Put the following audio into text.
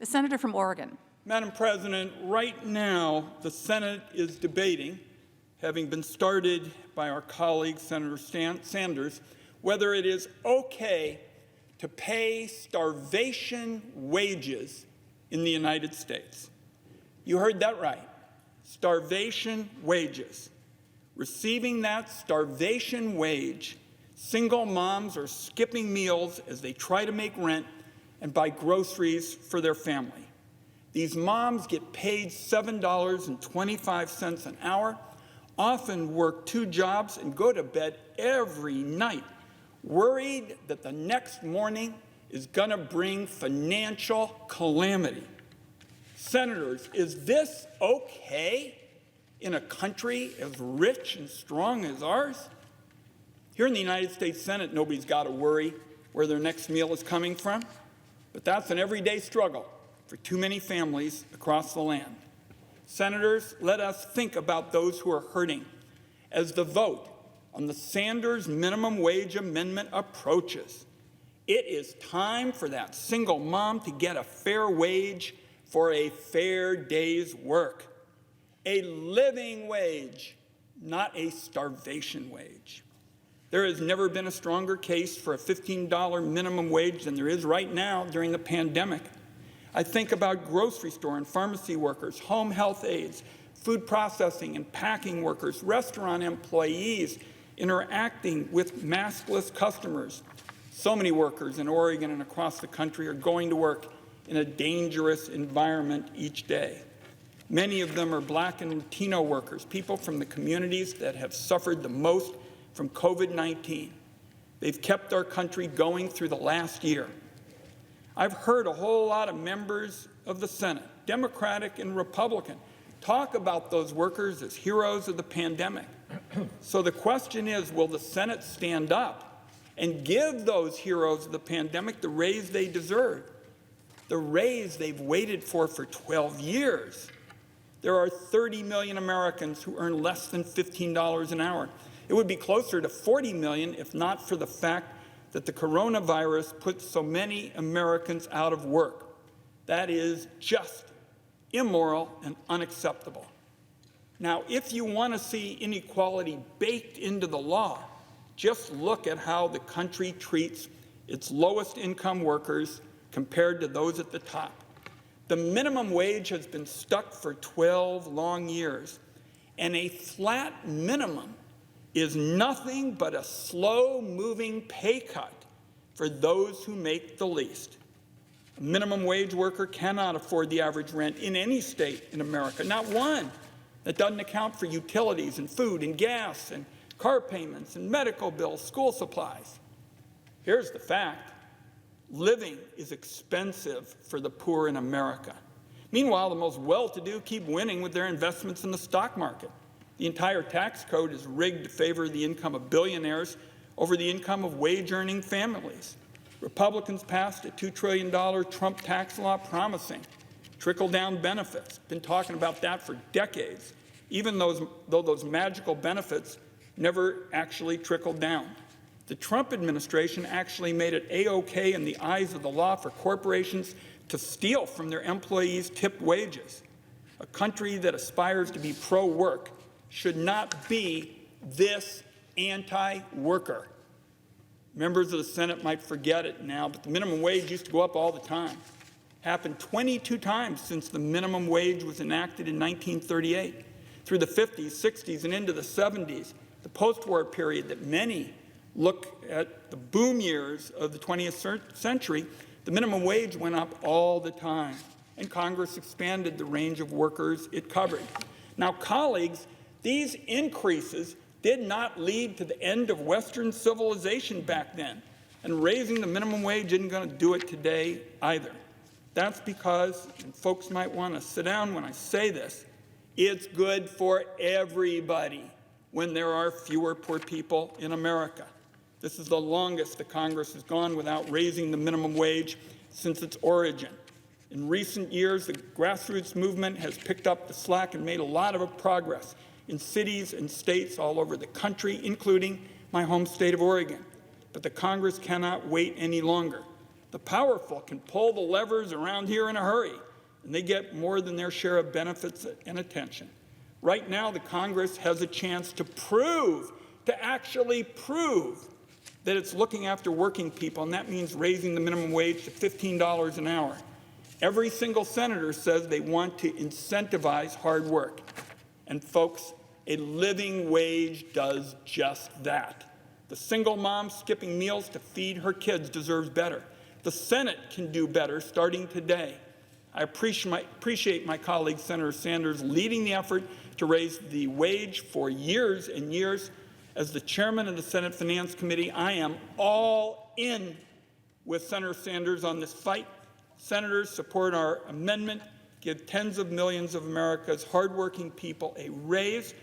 The senator from Oregon. Madam President, right now the Senate is debating, having been started by our colleague Senator Sanders, whether it is okay to pay starvation wages in the United States. You heard that right. Starvation wages. Receiving that starvation wage, single moms are skipping meals as they try to make rent and buy groceries for their family. These moms get paid $7.25 an hour, often work 2 jobs and go to bed every night, worried that the next morning is going to bring financial calamity. Senators, is this okay in a country as rich and strong as ours? Here in the United States Senate, nobody's got to worry where their next meal is coming from, but that's an everyday struggle for too many families across the land. Senators, let us think about those who are hurting as the vote on the Sanders minimum wage amendment approaches. It is time for that single mom to get a fair wage for a fair day's work. A living wage, not a starvation wage. There has never been a stronger case for a $15 minimum wage than there is right now during the pandemic. I think about grocery store and pharmacy workers, home health aides, food processing and packing workers, restaurant employees interacting with maskless customers. So many workers in Oregon and across the country are going to work in a dangerous environment each day. Many of them are Black and Latino workers, people from the communities that have suffered the most from COVID-19. They've kept our country going through the last year. I've heard a whole lot of members of the Senate, Democratic and Republican, talk about those workers as heroes of the pandemic. So the question is, will the Senate stand up and give those heroes of the pandemic the raise they deserve, the raise they've waited for 12 years? There are 30 million Americans who earn less than $15 an hour. It would be closer to 40 million if not for the fact that the coronavirus put so many Americans out of work. That is just immoral and unacceptable. Now, if you want to see inequality baked into the law, just look at how the country treats its lowest income workers compared to those at the top. The minimum wage has been stuck for 12 long years, and a flat minimum is nothing but a slow-moving pay cut for those who make the least. A minimum wage worker cannot afford the average rent in any state in America, not one that doesn't account for utilities and food and gas and car payments and medical bills, school supplies. Here's the fact. Living is expensive for the poor in America. Meanwhile, the most well-to-do keep winning with their investments in the stock market. The entire tax code is rigged to favor the income of billionaires over the income of wage-earning families. Republicans passed a $2 trillion Trump tax law promising trickle-down benefits. Been talking about that for decades, even though those magical benefits never actually trickled down. The Trump administration actually made it A-OK in the eyes of the law for corporations to steal from their employees' tipped wages. A country that aspires to be pro-work should not be this anti-worker. Members of the Senate might forget it now, but the minimum wage used to go up all the time. Happened 22 times since the minimum wage was enacted in 1938. Through the 50s, 60s, and into the 70s, the post-war period that many look at the boom years of the 20th century, the minimum wage went up all the time, and Congress expanded the range of workers it covered. Now, colleagues, these increases did not lead to the end of Western civilization back then, and raising the minimum wage isn't going to do it today either. That's because, and folks might want to sit down when I say this, it's good for everybody when there are fewer poor people in America. This is the longest the Congress has gone without raising the minimum wage since its origin. In recent years, the grassroots movement has picked up the slack and made a lot of progress in cities and states all over the country, including my home state of Oregon. But the Congress cannot wait any longer. The powerful can pull the levers around here in a hurry, and they get more than their share of benefits and attention. Right now, the Congress has a chance to actually prove that it's looking after working people, and that means raising the minimum wage to $15 an hour. Every single senator says they want to incentivize hard work. And folks, a living wage does just that. The single mom skipping meals to feed her kids deserves better. The Senate can do better starting today. I appreciate my colleague Senator Sanders leading the effort to raise the wage for years and years. As the chairman of the Senate Finance Committee, I am all in with Senator Sanders on this fight. Senators, support our amendment. Give tens of millions of America's hardworking people a raise.